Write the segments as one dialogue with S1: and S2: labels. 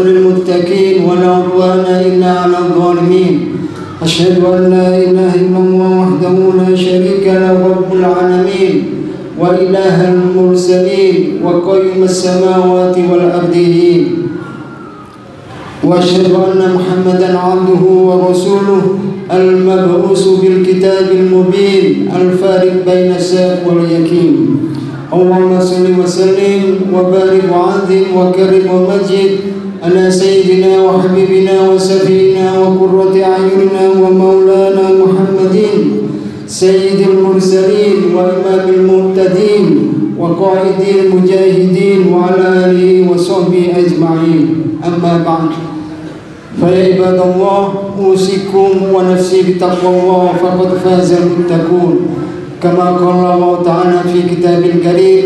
S1: للمتقين ولا عدوان إلا على الظالمين. أشهد أن لا إله إلا الله وحده لا شريك له رب العالمين وإله المرسلين وقيم السماوات والأرضين. وأشهد أن محمدا عبده ورسوله المبعوث بالكتاب المبين الفارق بين الشك واليقين. اللهم صل وسلم وبارك وعظم وكرم ومجد على سيدنا وحبيبنا وسفينا وقرة أعيننا ومولانا محمد سيد المرسلين وإمام المهتدين وقائد المجاهدين وعلى آله وصحبه أجمعين. أما بعد، فيا عباد الله، أوصيكم ونفسي بتقوى الله فقد فاز المتقون، كما قال الله تعالى في كتاب الكريم: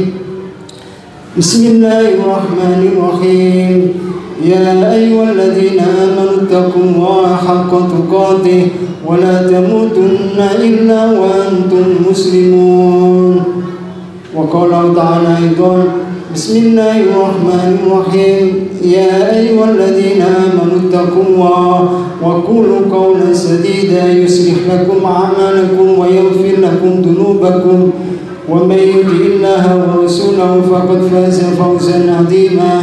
S1: بسم الله الرحمن الرحيم، يا أيها الذين آمنوا اتقوا الله حق تقاته ولا تموتن إلا وأنتم مسلمون. وقال تعالى أيضا: بسم الله الرحمن الرحيم، يا أيها الذين آمنوا اتقوا الله وقولوا قولا سديدا يصلح لكم أعمالكم ويغفر لكم ذنوبكم ومن يطع الله ورسوله فقد فاز فوزا عظيما.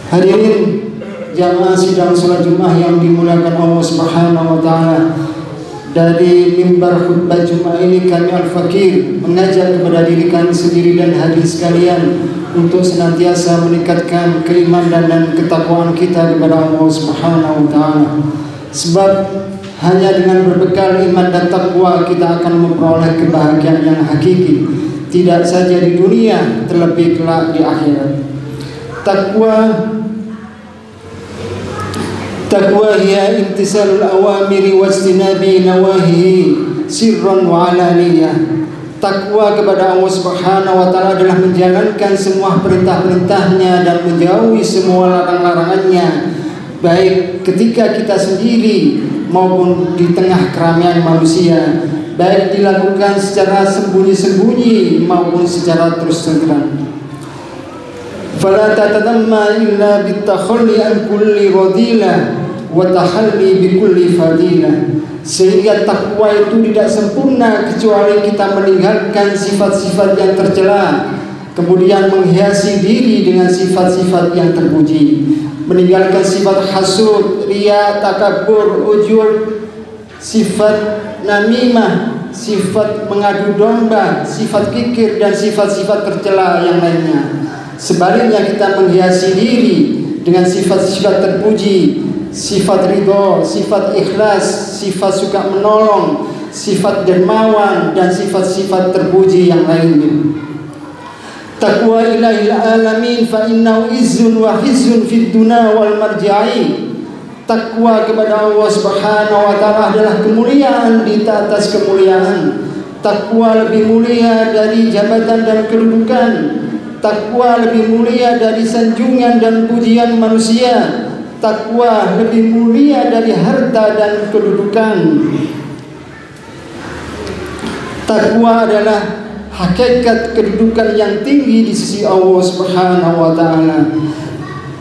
S1: Hadirin jamaah sidang salat Jumat yang dimuliakan Allah Subhanahu wa taala, dari mimbar khutbah Jumat ini kami Al-Fakir mengajak kepada diri kami sendiri dan hadirin sekalian untuk senantiasa meningkatkan keimanan dan ketakwaan kita kepada Allah Subhanahu wa taala. Sebab hanya dengan berbekal iman dan takwa kita akan memperoleh kebahagiaan yang hakiki, tidak saja di dunia, terlebih kelak di akhirat. Taqwa hiya imtisalul awamiri wajtinabi nawahihi sirran wa alaniyah. Takwa kepada Allah Subhanahu wa taala adalah menjalankan semua perintah-perintahnya dan menjauhi semua larang-larangannya, baik ketika kita sendiri maupun di tengah keramaian manusia, baik dilakukan secara sembunyi-sembunyi maupun secara terus terang. Fala tatadamma illa bitakhalli an kulli radilah wa tahalli bi kulli fadilah. Sehingga takwa itu tidak sempurna kecuali kita meninggalkan sifat-sifat yang tercela, kemudian menghiasi diri dengan sifat-sifat yang terpuji, meninggalkan sifat hasud, riya, takabur, ujub, sifat namimah, sifat mengadu domba, sifat kikir dan sifat-sifat tercela yang lainnya. Sebaliknya kita menghiasi diri dengan sifat-sifat terpuji, sifat ridho, sifat ikhlas, sifat suka menolong, sifat dermawan dan sifat-sifat terpuji yang lainnya. Taqwa ilahil alamin fa innahu izzun wa hizzun fid dunya wal marja'i. Takwa kepada Allah Subhanahu wa taala adalah kemuliaan di atas kemuliaan. Takwa lebih mulia dari jabatan dan kedudukan. Takwa lebih mulia dari sanjungan dan pujian manusia. Takwa lebih mulia dari harta dan kedudukan. Takwa adalah hakikat kedudukan yang tinggi di sisi Allah Subhanahu wa taala.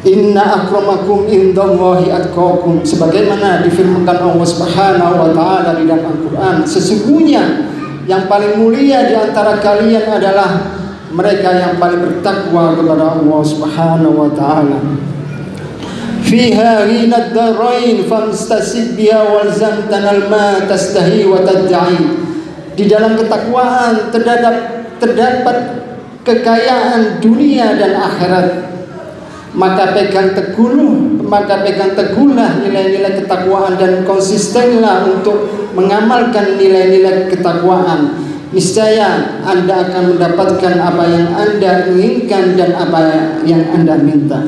S1: Inna akramakum indallahi atqakum, sebagaimana difirmankan Allah Subhanahu wa taala di dalam Al-Qur'an, sesungguhnya yang paling mulia di antara kalian adalah mereka yang paling bertakwa kepada Allah Subhanahu wa taala. Fiha ghinad darain famstasib biha walzamtanal ma tastahi wa tad'i. Di dalam ketakwaan terdapat kekayaan dunia dan akhirat. Maka pegang teguhlah nilai-nilai ketakwaan dan konsistenlah untuk mengamalkan nilai-nilai ketakwaan. Niscaya Anda akan mendapatkan apa yang Anda inginkan dan apa yang Anda minta.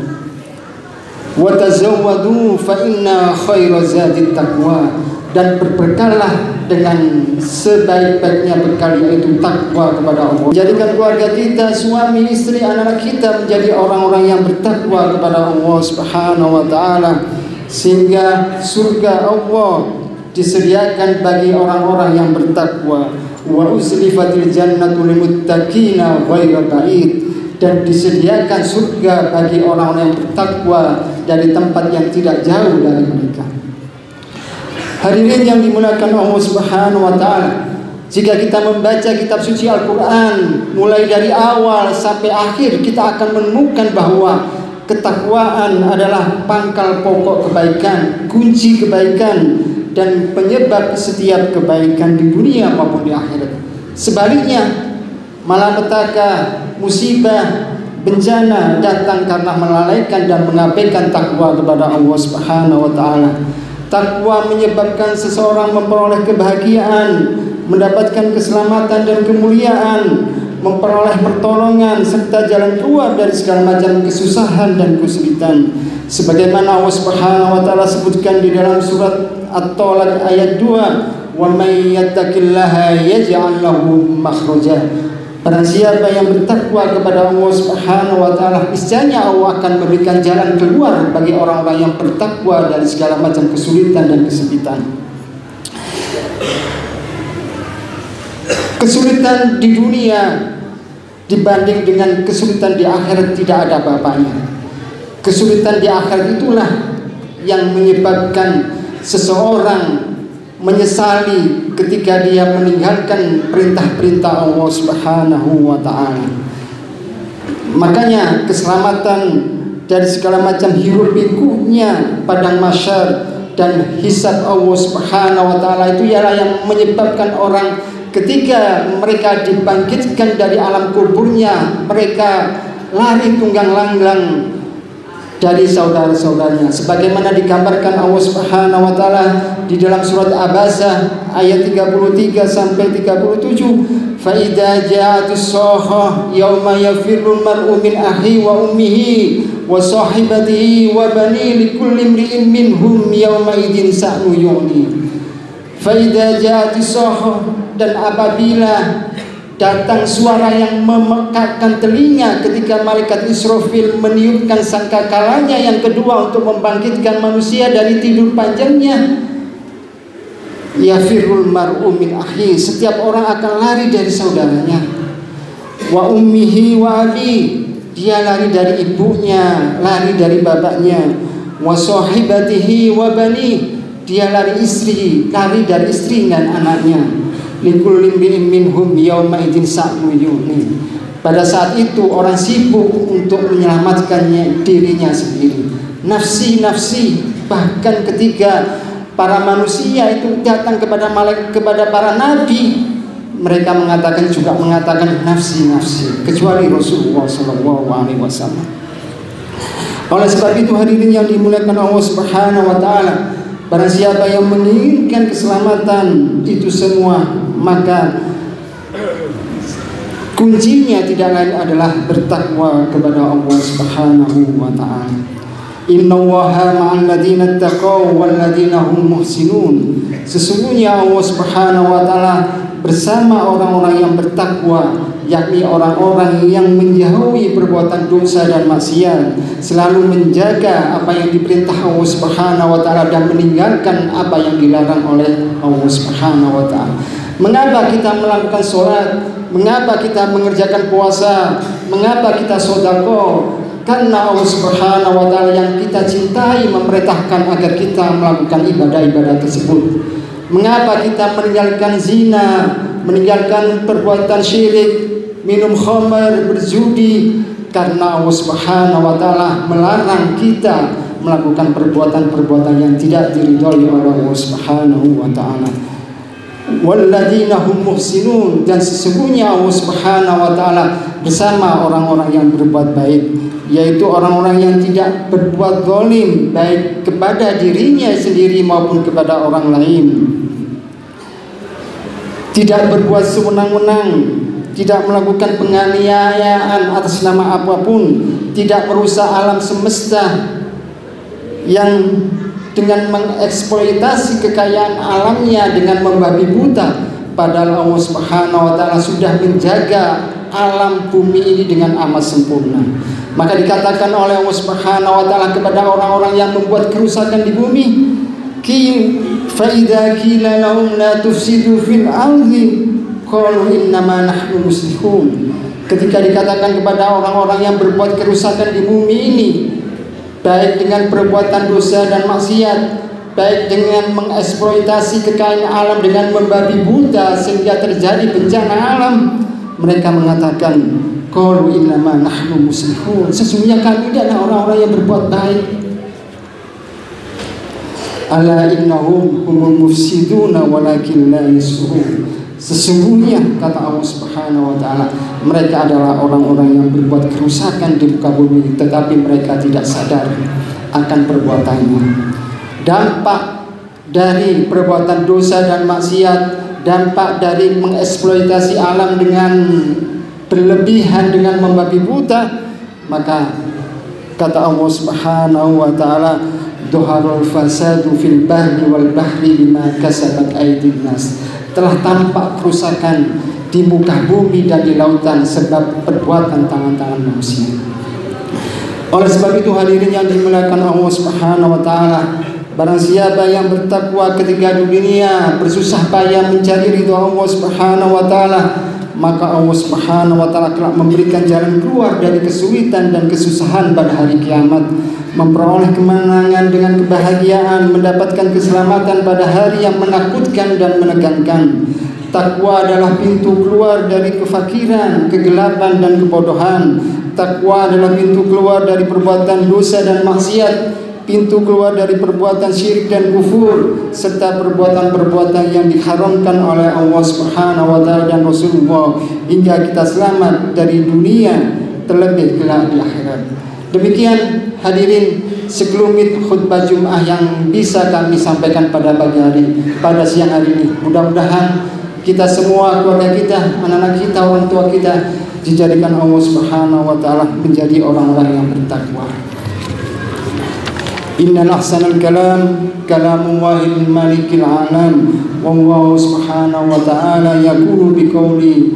S1: Wa tazawwadu fa inna khairaz zadi taqwa, dan berbekallah dengan sebaik-baiknya bekal, yaitu takwa kepada Allah. Jadikan keluarga kita, suami, istri, anak-anak kita menjadi orang-orang yang bertakwa kepada Allah Subhanahu wa taala, sehingga surga Allah disediakan bagi orang-orang yang bertakwa. Wa uzlifatil jannatu lil muttaqina ghairu ba'id, dan disediakan surga bagi orang-orang yang bertakwa dari tempat yang tidak jauh dari mereka. Hadirin yang dimuliakan Allah Subhanahu wa taala, jika kita membaca kitab suci Al-Quran mulai dari awal sampai akhir, kita akan menemukan bahwa ketakwaan adalah pangkal pokok kebaikan, kunci kebaikan, dan penyebab setiap kebaikan di dunia maupun di akhirat. Sebaliknya, malapetaka, musibah, bencana datang karena melalaikan dan mengabaikan takwa kepada Allah Subhanahu wa taala. Takwa menyebabkan seseorang memperoleh kebahagiaan, mendapatkan keselamatan dan kemuliaan, memperoleh pertolongan serta jalan keluar dari segala macam kesusahan dan kesulitan. Sebagaimana Allah Subhanahu wa taala sebutkan di dalam surat At-Talaq ayat 2, "Wa may yattaqillaha yaj'al lahu makhraja." Barang siapa yang bertakwa kepada Allah Subhanahu wa taala, niscaya Allah akan memberikan jalan keluar bagi orang-orang yang bertakwa dari segala macam kesulitan dan kesempitan. Kesulitan di dunia dibanding dengan kesulitan di akhirat tidak ada apa-apanya. Kesulitan di akhirat itulah yang menyebabkan seseorang menyesali ketika dia meninggalkan perintah-perintah Allah Subhanahu wa taala. Makanya keselamatan dari segala macam hiruk pikuknya padang mahsyar dan hisab Allah Subhanahu wa taala itu ialah yang menyebabkan orang ketika mereka dibangkitkan dari alam kuburnya, mereka lari tunggang langgang dari saudara-saudaranya, sebagaimana digambarkan Allah Subhanahu wa taala di dalam surat Abasa ayat 33 sampai 37. Fa idza ja'atis shakhah yauma yafirrul mar'u min akhi wa ummihi wa sahibatihi wa bani likulli imri'in minhum yauma idzin sa'nu yu'ni. Fa idza ja'atis shakhah, dan apabila datang suara yang memekakkan telinga ketika malaikat Israfil meniupkan sangkakalanya yang kedua untuk membangkitkan manusia dari tidur panjangnya, yafirul mar'u min akhi, setiap orang akan lari dari saudaranya, wa ummihi wa abi, dia lari dari ibunya, lari dari bapaknya, wa sahibatihi wa bani, dia lari dari istri dan anaknya. Likulli imri'in minhum yauma idzin sa'nu yughni. Pada saat itu orang sibuk untuk menyelamatkan dirinya sendiri. Nafsi, bahkan ketika para manusia itu datang kepada para nabi, mereka juga mengatakan nafsi, kecuali Rasulullah SAW. Oleh sebab itu hadirin yang dimuliakan Allah Subhanahu wa taala, barang siapa yang menginginkan keselamatan itu semua, maka kuncinya tidak lain adalah bertakwa kepada Allah Subhanahu wa taala. Innallaha ma'al ladzina taqaw wal ladzina hum muhsinun. Sesungguhnya Allah Subhanahu wa taala bersama orang-orang yang bertakwa, yakni orang-orang yang menjauhi perbuatan dosa dan maksiat, selalu menjaga apa yang diperintah Allah Subhanahu wa taala dan meninggalkan apa yang dilarang oleh Allah Subhanahu wa taala. Mengapa kita melakukan sholat? Mengapa kita mengerjakan puasa? Mengapa kita sedekah? Karena Allah Subhanahu wa taala yang kita cintai memerintahkan agar kita melakukan ibadah-ibadah tersebut. Mengapa kita meninggalkan zina, meninggalkan perbuatan syirik, minum khamar, berjudi? Karena Allah Subhanahu wa taala melarang kita melakukan perbuatan-perbuatan yang tidak diridhoi oleh Allah Subhanahu wa taala. Walladzina hum muhsinun, dan sesungguhnya Allah Subhanahu wa taala bersama orang-orang yang berbuat baik, yaitu orang-orang yang tidak berbuat zalim baik kepada dirinya sendiri maupun kepada orang lain, tidak berbuat sewenang-wenang, tidak melakukan penganiayaan atas nama apapun, tidak merusak alam semesta yang dengan mengeksploitasi kekayaan alamnya dengan membabi buta, padahal Allah Subhanahu wa taala sudah menjaga alam bumi ini dengan amat sempurna. Maka dikatakan oleh Allah Subhanahu wa taala kepada orang-orang yang membuat kerusakan di bumi, fa idza qila lahum la tufsidu fil ardi qalu innama nahnu muslihun. Ketika dikatakan kepada orang-orang yang berbuat kerusakan di bumi ini, baik dengan perbuatan dosa dan maksiat, baik dengan mengeksploitasi kekayaan alam dengan membabi buta sehingga terjadi bencana alam, mereka mengatakan, qalu innama nahnu muslihun, sesungguhnya kami adalah orang-orang yang berbuat baik. Ala innahum humul mufsiduna walakin la yash'urun. Sesungguhnya kata Allah Subhanahu wa taala, mereka adalah orang-orang yang berbuat kerusakan di muka bumi, tetapi mereka tidak sadar akan perbuatannya. Dampak dari perbuatan dosa dan maksiat, dampak dari mengeksploitasi alam dengan berlebihan, dengan membabi buta, maka kata Allah Subhanahu wa taala, dhuharul fasadu fil bahri wal bahri bima kasabat aydin nas. Telah tampak kerusakan di muka bumi dan di lautan sebab perbuatan tangan-tangan manusia. Oleh sebab itu hadirin yang dimuliakan Allah Subhanahu wa taala, barang siapa yang bertakwa ketika di dunia, bersusah payah mencari ridha Allah Subhanahu wa taala, maka Allah Subhanahu wa taala telah memberikan jalan keluar dari kesulitan dan kesusahan pada hari kiamat, memperoleh kemenangan dengan kebahagiaan, mendapatkan keselamatan pada hari yang menakutkan dan menegangkan. Takwa adalah pintu keluar dari kefakiran, kegelapan dan kebodohan. Takwa adalah pintu keluar dari perbuatan dosa dan maksiat, pintu keluar dari perbuatan syirik dan kufur, serta perbuatan-perbuatan yang diharamkan oleh Allah Subhanahu wa taala dan Rasulullah, hingga kita selamat dari dunia, terlebih kelak di akhirat. Demikian hadirin sekelumit khutbah Jumat yang bisa kami sampaikan pada pagi hari, pada siang hari ini. Mudah-mudahan kita semua, keluarga kita, anak-anak kita, orang tua kita dijadikan Allah Subhanahu wa taala menjadi orang-orang yang bertakwa. Innal ahsanal kalam kalamullahil malikil alam, wallahu subhanahu wa ta'ala yaqulu biqauli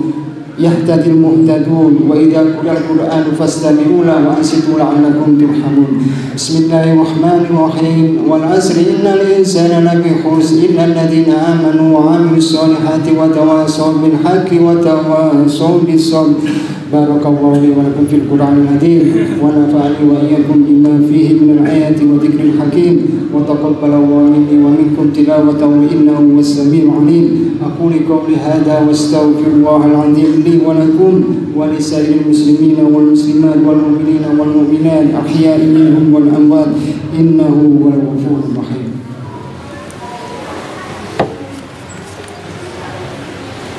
S1: yahtadil muhtadun, wa idza quri'al qur'anu fastami'u lahu wa ansitu la'allakum turhamun. Bismillahirrahmanirrahim. Wal 'asri innal insana lafi khusr illal ladzina amanu wa 'amilus solihati wa tawassaw bil haqqi wa tawassaw bis sabr. Barakallahu li wa lakum fil Qur'anil Hakim wa nafa'ani wa iyyakum bima fihi minal ayati wa dzikril hakim wa taqabbalallahu minni wa minkum tilawatahu innahu was-sami'ul 'alim. Aqulu qawli hadha wa astaghfirullahal 'azim li wa lakum wa lisa'iril muslimina wal muslimat wal mu'minina wal mu'minat ahya'i minhum wal amwat innahu huwal ghafurur rahim.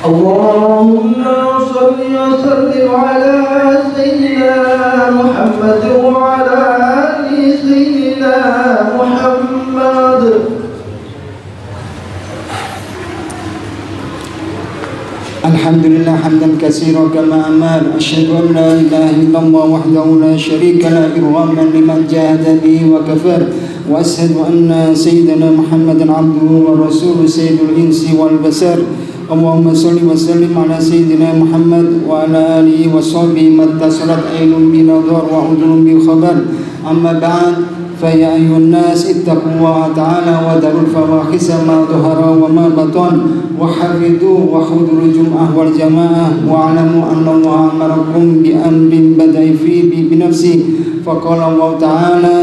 S1: Allahumma salli wa sallim ala sayyidina Muhammad wa ala ali sayyidina Muhammad. Alhamdulillah hamdan katsiran kama amal. Asyhadu an la ilaha illallah wahdahu la syarika la irhaman liman jahada bihi wa kafar. Wa asyhadu anna sayyidina Muhammadan abduhu wa rasuluhu sayyidul insi wal basar. Allahumma salli wa sallim ala sayyidina Muhammad wa ala alihi wa sahbihi mattasalat aynun bi nadhar wa udhun bi khabar. Amma ba'd, fa ya ayyuhan nas ittaqullaha ta'ala wa darul fawahisa ma dhahara wa ma batan wa hafidhu wa khudhul jum'ah wal jamaah wa alamu anna Allah amarakum bi amrin bada'i fi bi nafsi fa qala Allah ta'ala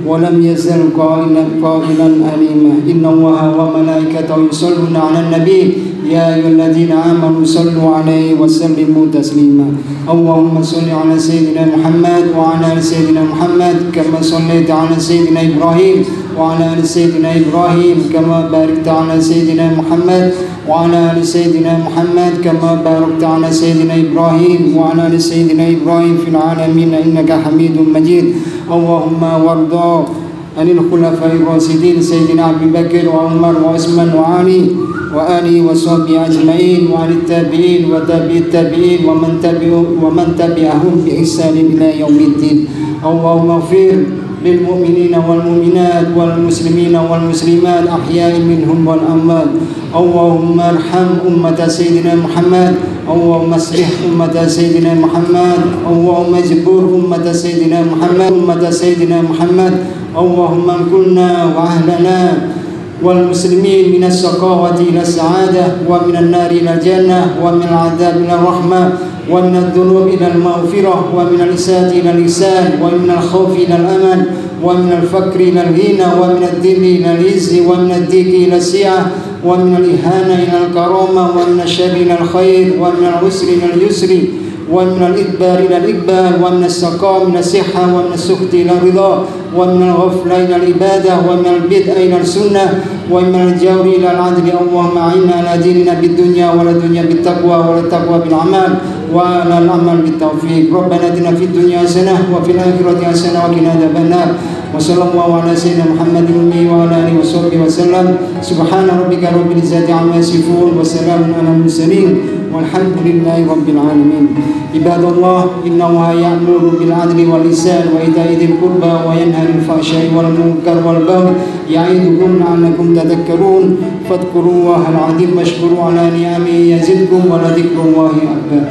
S1: wa lam yazal qailan alima inna Allaha wa malaikatahu yusalluna 'alan nabi ya ayyuhalladzina amanu sallu 'alaihi wa sallimu taslima. Allahumma salli 'ala sayyidina Muhammad wa 'ala ali sayyidina Muhammad kama sallaita 'ala sayyidina Ibrahim wa 'ala ali sayyidina Ibrahim kama barakta 'ala sayyidina Muhammad wa 'ala ali sayyidina Muhammad kama barakta 'ala sayyidina Ibrahim wa 'ala ali sayyidina Ibrahim fil 'alamin innaka Hamidum Majid. Allahumma warda 'anil khulafa'ir rasyidin sayyidina Abu Bakar wa Umar wa Utsman wa Ali wa alihi wa sahbihi ajma'in wa alit tabi'in wa tabi'it tabi'in wa man tabi'ahum bi ihsanin ila yaumiddin. Allahumma ighfir lil mu'minina wal mu'minat wal muslimina wal muslimat ahya'i minhum wal amwat. Allahumma arham ummata sayyidina Muhammad. Allahumma aslih ummata sayyidina Muhammad. Allahumma jbur ummata sayyidina Muhammad. Ummata sayyidina Muhammad. Allahumma kunna wa ahlana والمسلمين من الشقاوة إلى السعادة ومن النار إلى الجنة ومن العذاب إلى الرحمة ومن الذنوب إلى المغفرة ومن الإساءة إلى الإحسان ومن الخوف إلى الأمن ومن الفقر إلى الغنى ومن الذل إلى العز ومن الضيق إلى السعة ومن الإهانة إلى الكرامة ومن الشر إلى الخير ومن العسر إلى اليسر ومن الإدبار إلى الإقبال ومن السقام إلى الصحة ومن السخط إلى الرضا ومن الغفلة إلى العبادة ومن البدع إلى السنة ومن الجور إلى العدل. اللهم أعنا على ديننا بالدنيا ولا دنيا بالتقوى ولا التقوى بالعمل وعلى العمل بالتوفيق. ربنا آتنا في الدنيا حسنة وفي الآخرة حسنة وقنا عذاب النار. وصلى الله على سيدنا محمد وعلى آله وصحبه وسلم. سبحان ربك رب العزة عما يصفون وسلام على المرسلين والحمد لله رب العالمين. عباد الله إن الله يأمر بالعدل والإحسان وإيتاء ذي القربى وينهى عن الفحشاء والمنكر والبغي يعظكم لعلكم تذكرون فاذكروا الله العظيم واشكروا على نعمه يزدكم ولذكر الله أكبر.